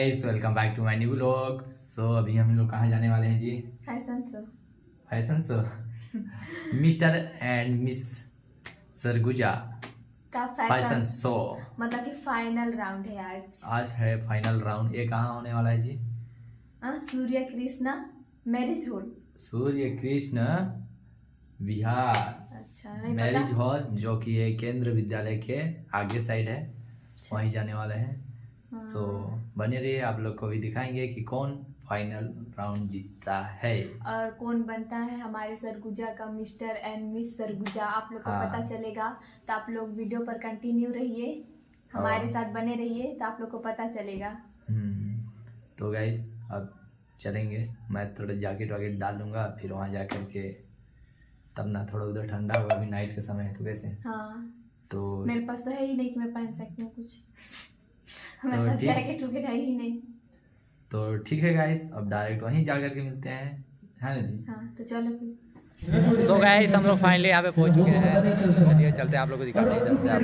Guys, welcome back to my new vlog. So अभी हम लोग कहाँ जाने वाले हैं जी? Fashion show mister and miss Surguja का फैशन शो। मतलब कि फाइनल राउंड है आज है फाइनल राउंड। ये कहाँ होने वाला है जी? सूर्य कृष्णा मैरिज हॉल, सूर्य कृष्ण विहार। अच्छा नहीं मैरिज पता। हॉल जो कि ये केंद्र विद्यालय के आगे साइड है, अच्छा। वहीं जाने वाले हैं। हाँ। सो बने रहिए, आप लोग को भी दिखाएंगे कि कौन फाइनल राउंड जीतता है और कौन बनता है हमारे सरगुजा का मिस्टर एंड मिस सरगुजा, आप लोग को हाँ। पता चलेगा। तो आप लोग वीडियो पर कंटिन्यू रहिए, हमारे साथ बने रहिए, तो आप लोग को पता चलेगा। तो गाइस अब चलेंगे। मैं थोड़ा जैकेट वैकेट डाल लूँगा, फिर वहाँ जा कर के तब ना थोड़ा उधर ठंडा होगा। अभी नाइट का समय है तो कैसे। हाँ, तो मेरे पास तो है ही नहीं कि मैं पहन सकती हूँ कुछ। मेरे पास ठीक। जैकेट वैकेट है ही नहीं। तो ठीक है गाइस, अब डायरेक्ट वहीं जा कर के मिलते हैं, है ना जी? हाँ तो चलो फिर। सो गाइस, हम लोग फाइनली यहाँ पे पहुँच चुके हैं। चलिए चलते हैं, आप लोग को दिखाते हैं इधर से। आप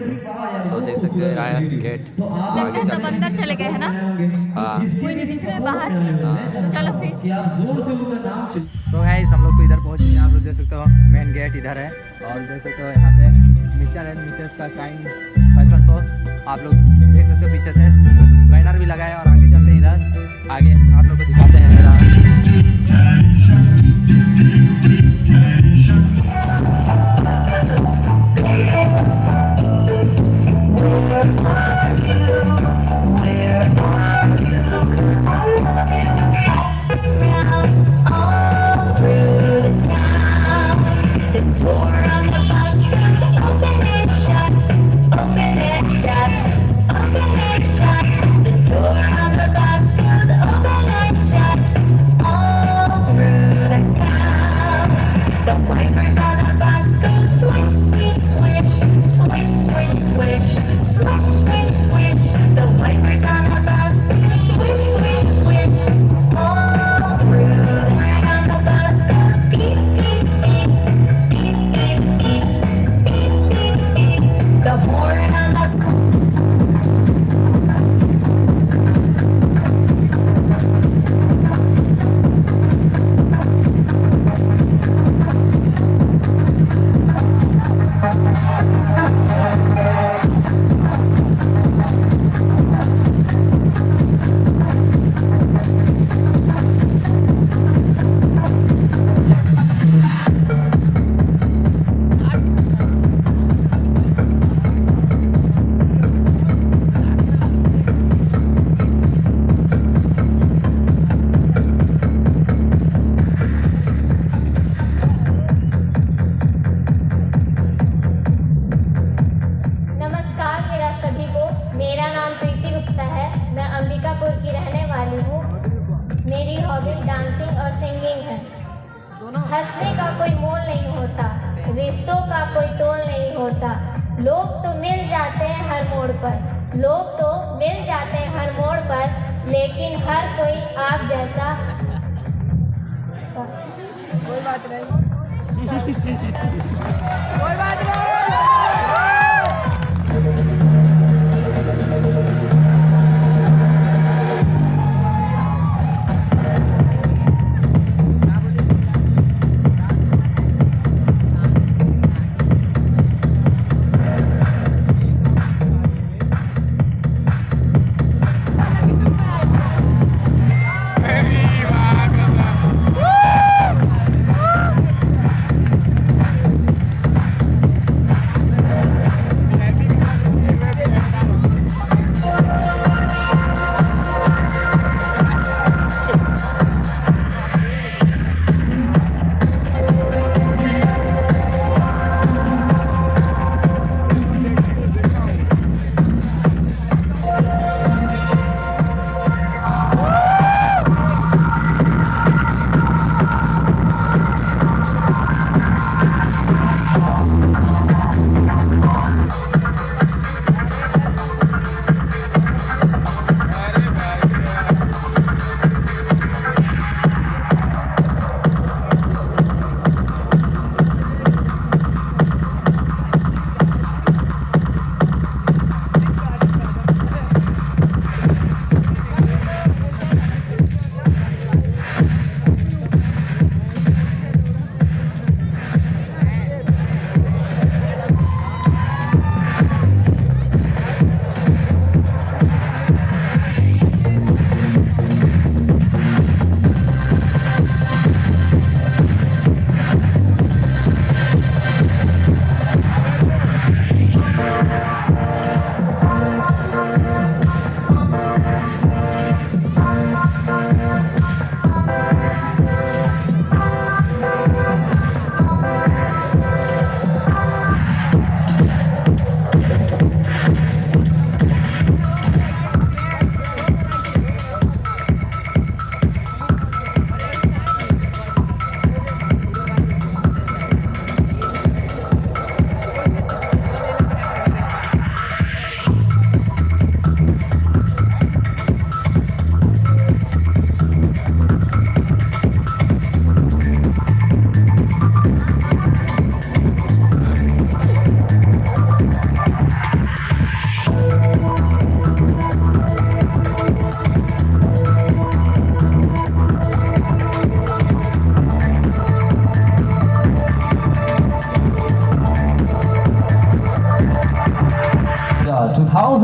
सो देख सकते हैं राया गेट। लगता है सब अंदर चले गए हैं ना? हाँ, कोई नहीं दिख रहा है बाहर। तो चलो फिर। सो गाइस, हम लोग तो इधर पहुँच गए। आप लोग देख सकते हो मेन गेट इधर है, और देख सकते हो यहाँ पे मिस्टर एंड मिसेस का काइंड फैशन शो आप लोग देख सकते हो। पीछे से बैनर भी लगा है, और आगे चलते हैं इधर। आगे आप लोग को दिखाते हैं मेरा। मेरा नाम प्रीति गुप्ता है। मैं अंबिकापुर की रहने वाली हूँ। मेरी हॉबी डांसिंग और सिंगिंग है। हंसने का कोई मोल नहीं होता, रिश्तों का कोई तोल नहीं होता। लोग तो मिल जाते हैं हर मोड़ पर, लोग तो मिल जाते हैं हर मोड़ पर, लेकिन हर कोई आप जैसा। कोई बात नहीं, कोई बात नहीं।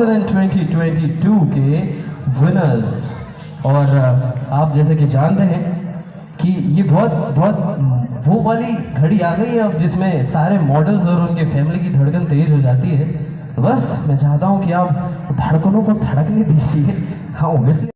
2022 के विनर्स। और आप जैसे कि जानते हैं कि ये बहुत वो वाली घड़ी आ गई है अब जिसमें सारे मॉडल्स और उनके फैमिली की धड़कन तेज हो जाती है। तो बस मैं चाहता हूँ कि आप धड़कनों को धड़कने दीजिए। हाँ obviously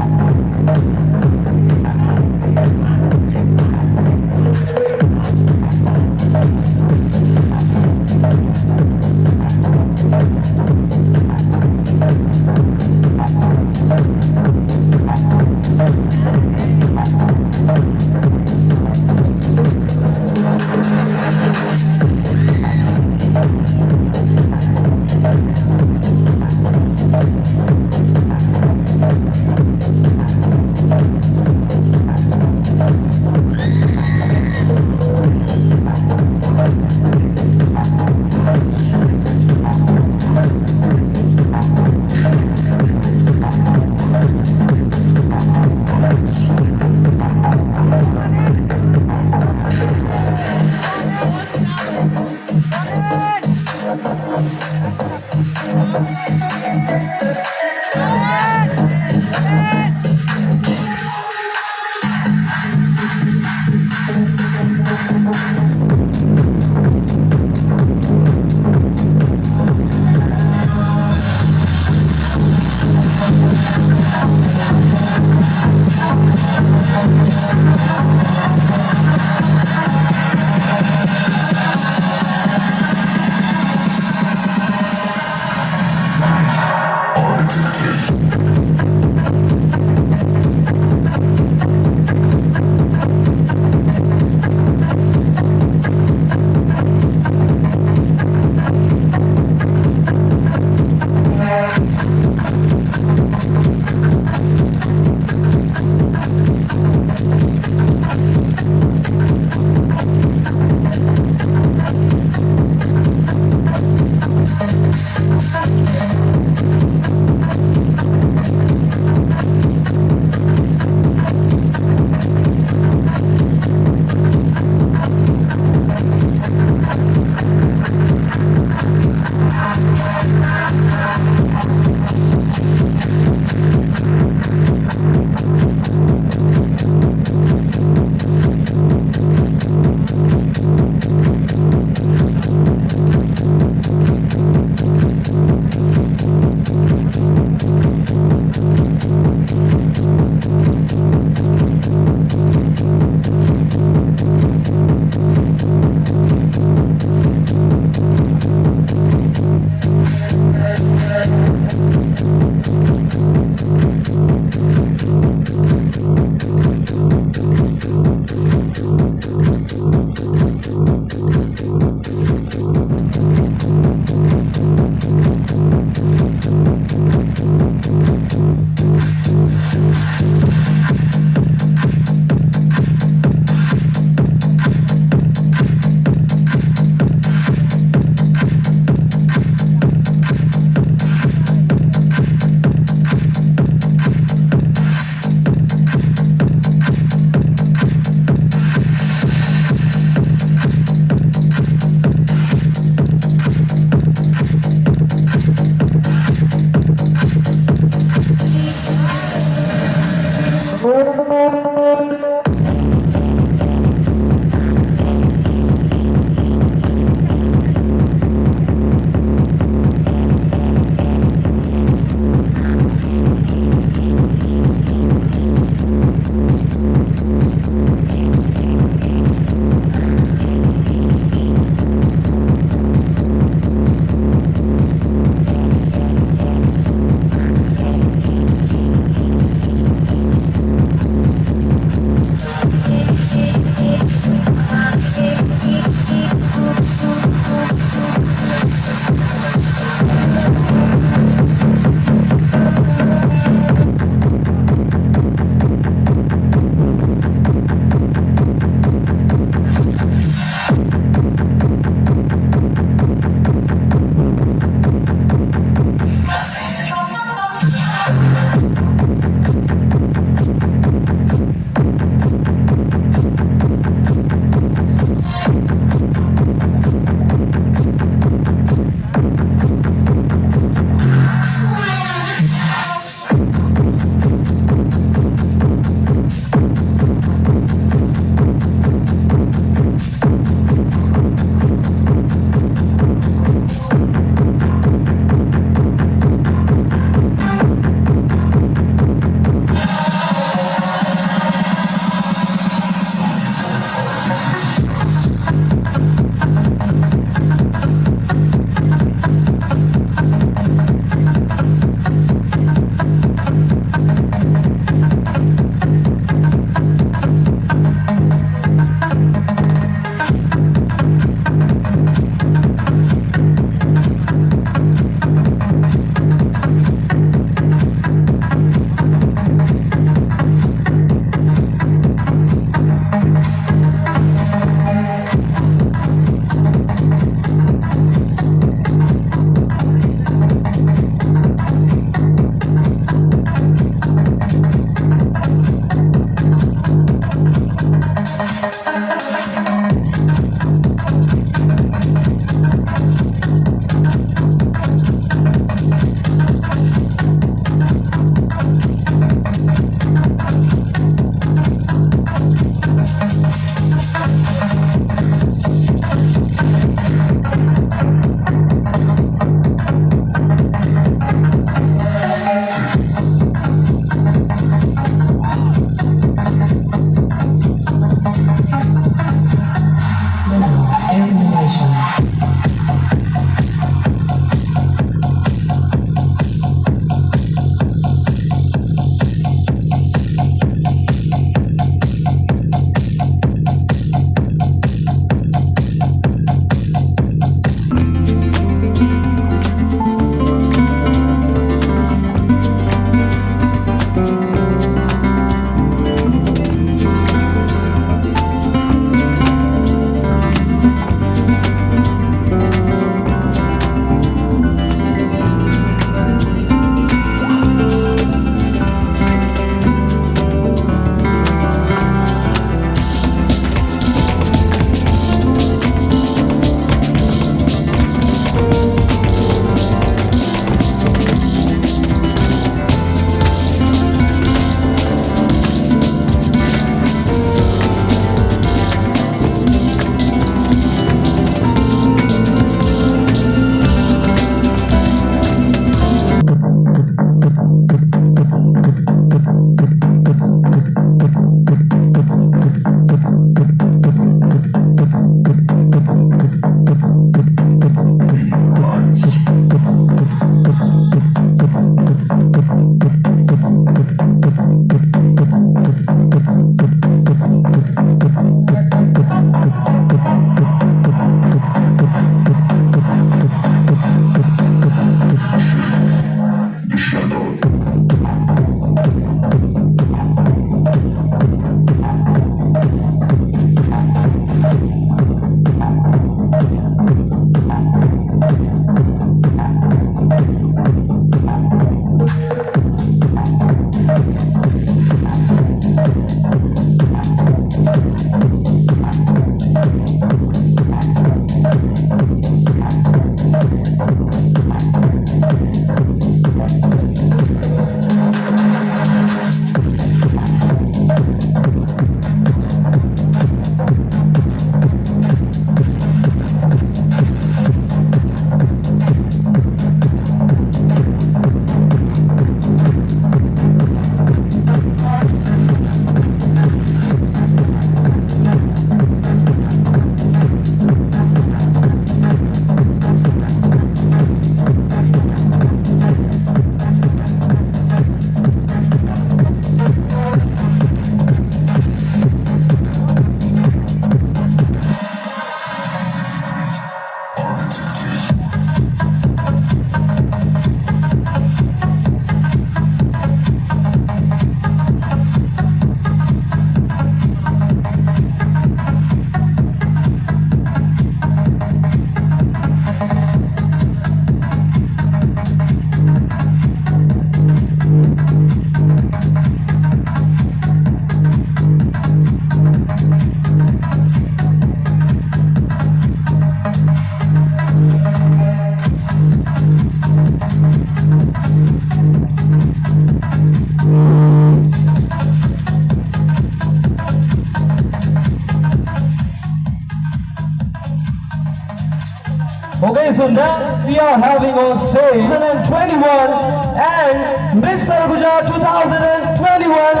we are having on stage 2021 and Miss Sarguja 2021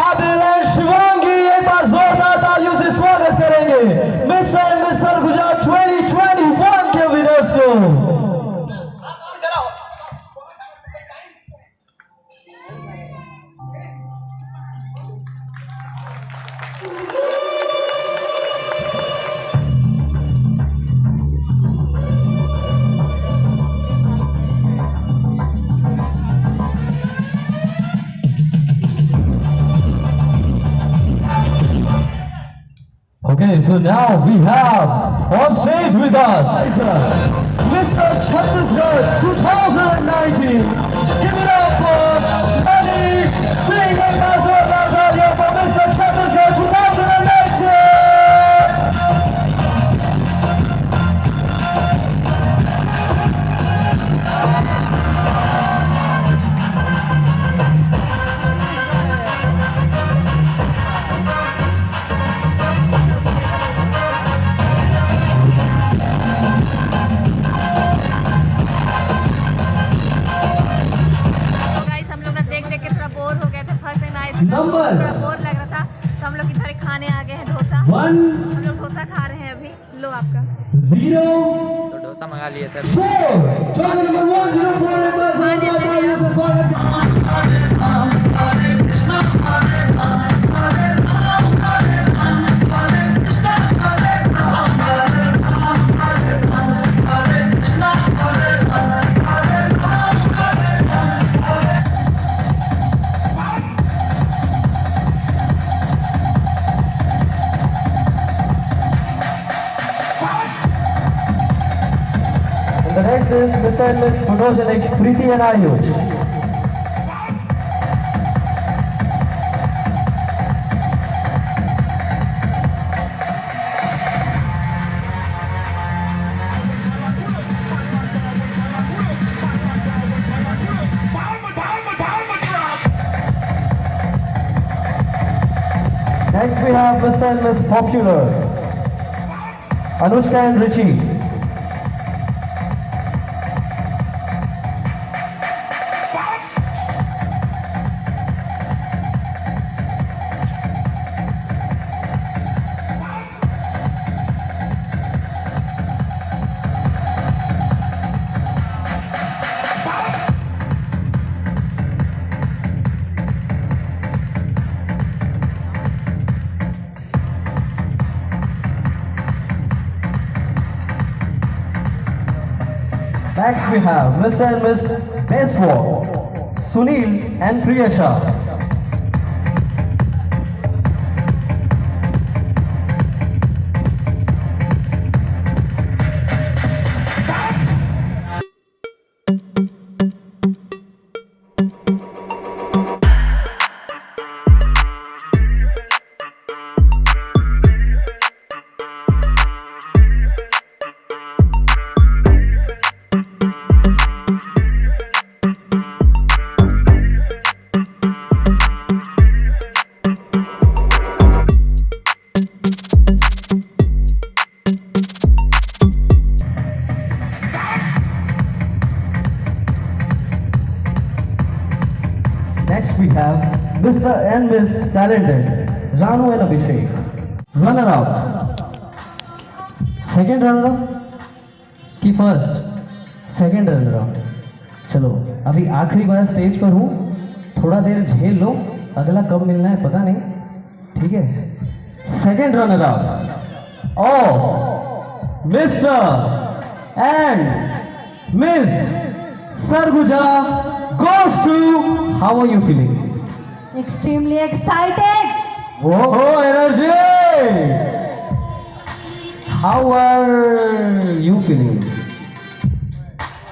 Adil and Shivangi एक बार जोरदार तालियों से स्वागत करेंगे मिस एंड मिस सरगुजा 2021 के विनर्स को। Okay, so now we have on stage with us Mr. Chhattisgarh 2019. Give it up for Manish Singh and Mazur for Mr. Chhattisgarh 2019. थोड़ा bore लग रहा था तो हम लोग इधर खाने आ गए हैं डोसा। हम लोग डोसा खा रहे हैं अभी। लो आपका 0 तो डोसा मंगा लिए थे 4 token number 101. The next is Mr. and Miss Photogenic Preeti and Ayush. Next we have Mr. and Miss Popular, Anushka and Rishi. Next we have Mr. and Miss Basewalk, Sunil and Priyasha. Next we have Mr. and Miss Talented, Ranu and Abhishek. Runner up. Second runner up कि first? Second runner up. चलो अभी आखिरी बार stage पर हूँ, थोड़ा देर झेल लो, अगला कब मिलना है पता नहीं, ठीक है। Second runner up of mister and miss Sarguja goes to. How are you feeling? Extremely excited. Oh, energy! How are you feeling?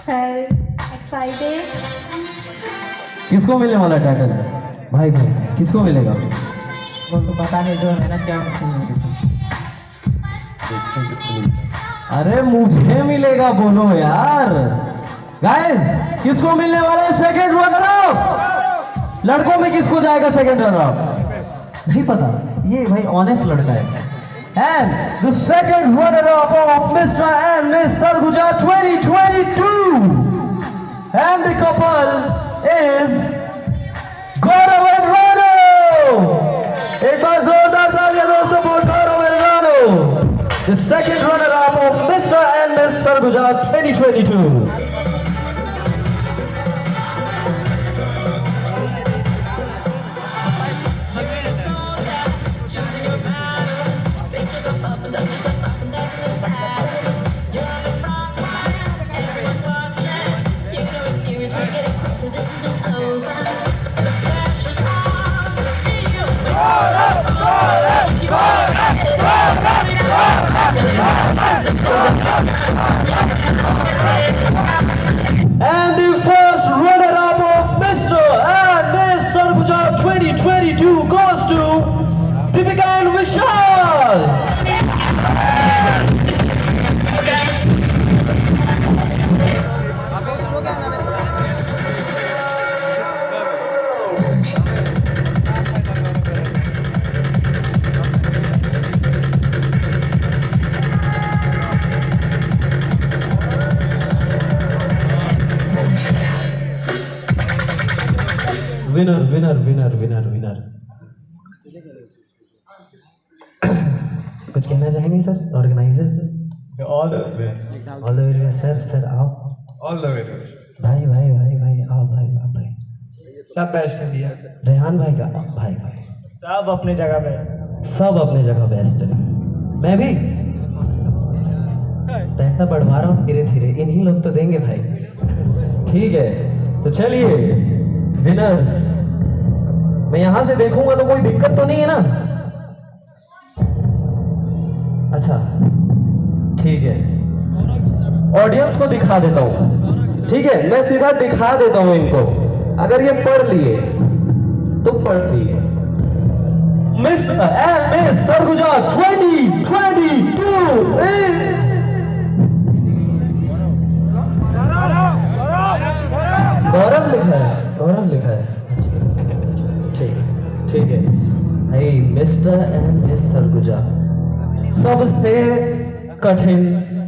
Sir, excited. किसको मिलने वाला टाइटल? भाई भाई किसको मिलेगा? वो तो पता नहीं, जो मेहनत किया अरे मुझे मिलेगा बोलो यार। गाइस किसको मिलने वाला है सेकंड रनर अप? लड़कों में किसको जाएगा सेकंड रनर अप? नहीं पता, ये भाई ऑनेस्ट लड़का है। And the second runner-up of Mr. and Miss Sarguja 2022. And the couple is Gaurav and Rano. एक बार जोरदार तालियां दोस्तों for Gaurav and Rano. The second runner-up of Mr. and Miss Sarguja 2022. And the first runner-up of Mr. and Miss Sarguja 2022 goes to Deepika and Vishal. Winner कुछ कहना चाहेंगे sir organiser sir? All the way sir आओ all the way भाई आओ भाई सब best India Rehan भाई का भाई सब अपनी जगह बेस्ट सब अपने जगह बेस्ट है। मैं भी पैसा बढ़वा रहा हूँ धीरे धीरे, इन्हीं लोग तो देंगे भाई। ठीक है तो चलिए विनर्स, मैं यहां से देखूंगा तो कोई दिक्कत तो नहीं है ना? अच्छा ठीक है, ऑडियंस को दिखा देता हूं। ठीक है मैं सीधा दिखा देता हूं इनको, अगर ये पढ़ लिए तो पढ़ लिए। Miss and miss Surguja 2022 is Gaurav लिखा है ठीक है भाई। मिस्टर एंड मिस सरगुजा, सबसे कठिन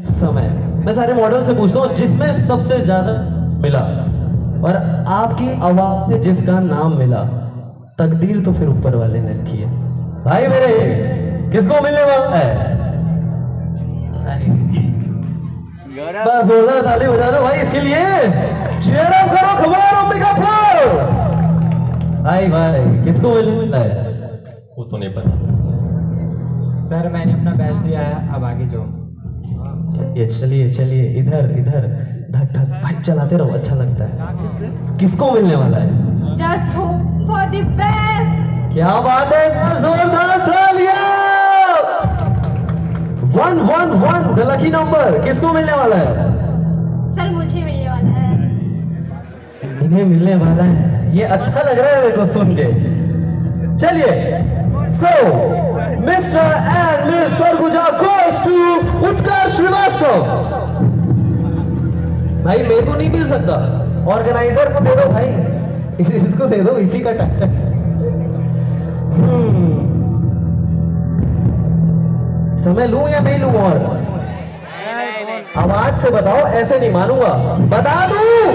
समय मैं सारे मॉडल से पूछता हूँ जिसमें सबसे ज्यादा मिला और आपकी आवाज पे जिसका नाम मिला, तकदीर तो फिर ऊपर वाले ने रखी है भाई मेरे। किसको मिलने वाला है? बस जोरदार ताली बजा दो भाई इसके लिए, चीयर अप करो, खबर अंबिकापुर। भाई किसको मिलने है वो तो नहीं पता सर, मैंने अपना बेस्ट दिया है, अब आगे जो ये चलिए इधर धक भाई चलाते रहो, अच्छा लगता है। किसको मिलने वाला है? Just hope for the best. क्या बात है, जोरदार तालियां। 111 द लकी नंबर किसको मिलने वाला है? सर मुझे मिलने वाला है। इन्हें मिलने वाला है, ये अच्छा लग रहा है मेरे को सुन के। चलिए so mister and miss Surguja goes to Utkarsh Shrivastava. भाई मेरे को नहीं मिल सकता, ऑर्गेनाइजर को दे दो भाई, इसको दे दो, इसी का टाइम। समय लूं या नहीं लूं? और आवाज से बताओ, ऐसे नहीं मानूंगा। बता दूं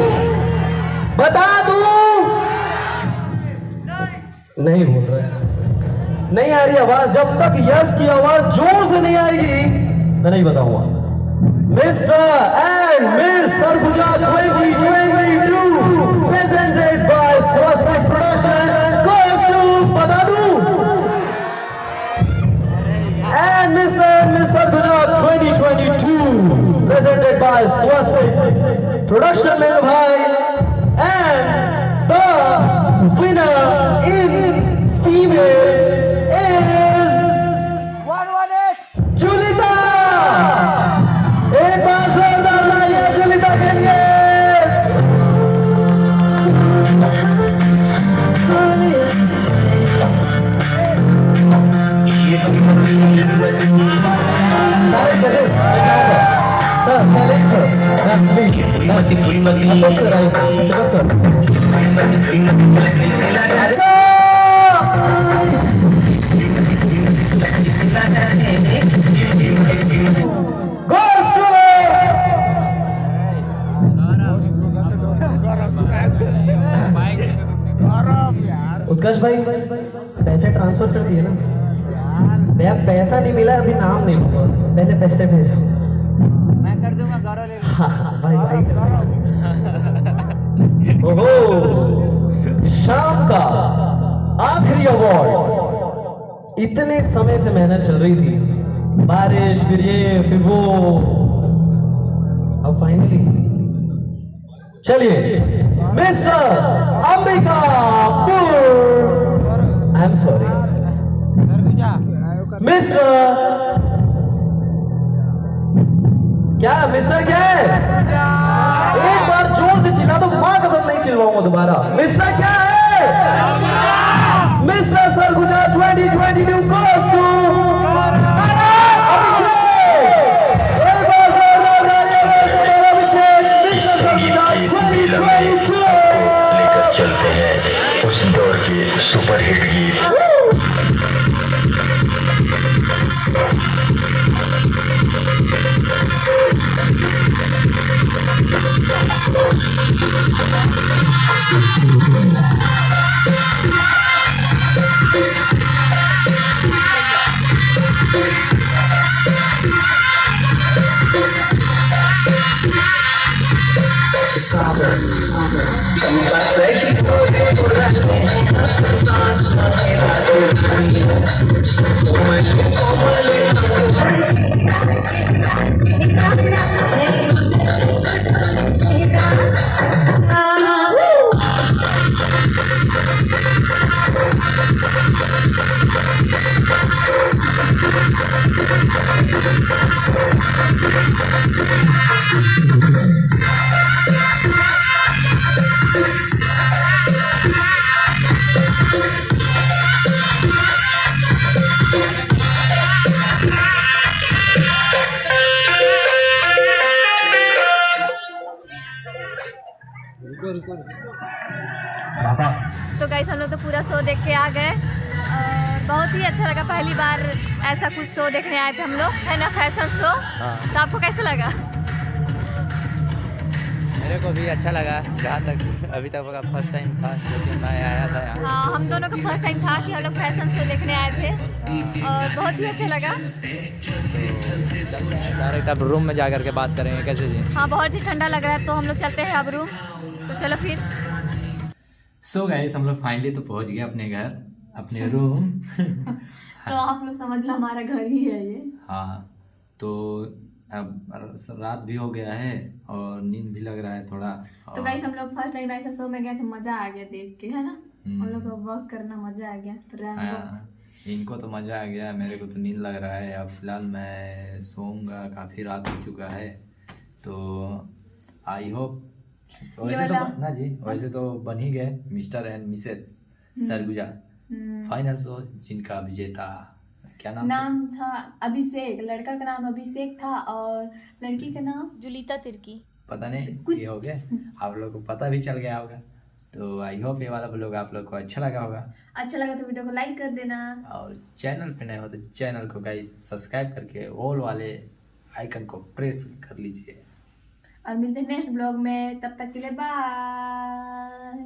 नहीं बोल रहे, नहीं आ रही आवाज। जब तक यस की आवाज जोर से नहीं आएगी मैं नहीं बताऊंगा। Mister and miss Surguja 2022 presented by Swastik production goes to बता दूं and Mr. and Miss Sarguja 2022 presented by Swastik Production मेरे भाई, and the winner in female is 118 जुलिता। एक बार जोरदार तालियां जुलिता के लिए। उत्कर्ष भाई पैसे ट्रांसफर कर दिए ना? भैया पैसा नहीं मिला, अभी नाम नहीं लूंगा, पहले पैसे भेजो। मैं कर दूंगा, गौरव ले लो। हाँ भाई भाई ओहो, शाम का आखिरी अवार्ड। इतने समय से मेहनत चल रही थी, बारिश फिर ये फिर वो, अब फाइनली चलिए mister Ambikapur, I am sorry mister, क्या मिस्टर क्या है? एक बार जोर से चिल्ला तो मां कसम नहीं चिल्लाऊंगा दोबारा। मिस्टर क्या है? मिस्टर सरगुजा 2022 कॉस्ट्यूम अभिषेक। एक बार जोरदार तालियां दो अभिषेक, मिस्टर सरगुजा 2022। लेकर चलते हैं उस दौर के सुपरहिट गीत। तो गाइस हम लोग तो पूरा शो देख के आ गए और बहुत ही अच्छा लगा। पहली बार ऐसा कुछ शो देखने आए थे हम लोग, है ना, फैशन शो। तो आपको कैसा लगा? मेरे को भी अच्छा लगा, जहाँ तक अभी तक का फर्स्ट टाइम था लेकिन मैं आया था यहाँ। हाँ, हम दोनों का फर्स्ट टाइम था कि हम लोग फैशन शो देखने आए थे और बहुत ही अच्छा लगा। डायरेक्ट अब रूम में जा कर के बात करेंगे कैसे जी। हाँ, बहुत ही ठंडा लग रहा है तो हम लोग चलते हैं अब रूम। तो चलो फिर। सो गाइस हम लोग फाइनली तो पहुँच गए अपने घर, अपने रूम। तो आप लोग समझ लो हमारा घर ही है ये। हाँ, तो अब रात भी हो गया है और नींद भी लग रहा है थोड़ा। तो गाइस हम लोग फर्स्ट टाइम ऐसा शो में गए थे, मजा आ गया देख के, है ना। हम लोग को वर्क करना मजा आ गया। हाँ, इनको तो मजा आ गया, मेरे को तो नींद लग रहा है। अब फिलहाल मैं सोऊंगा, काफ़ी रात हो चुका है। तो आई होप वैसे तो ना जी, वैसे तो बन ही गए mister and Mrs Surguja final show, जिनका विजेता क्या नाम था अभिषेक। लड़का का नाम अभिषेक था और लड़की का नाम जुलिता तिर्की। पता नहीं ये हो गया, आप लोग को पता भी चल गया होगा। तो आई होप ये वाला ब्लॉग आप लोग को अच्छा लगा होगा। अच्छा लगा तो वीडियो को लाइक कर देना और चैनल पे नए हो तो चैनल को गाइस सब्सक्राइब करके ऑल वाले आइकन को प्रेस कर लीजिए। और मिलते हैं नेक्स्ट ब्लॉग में, तब तक के लिए बाय।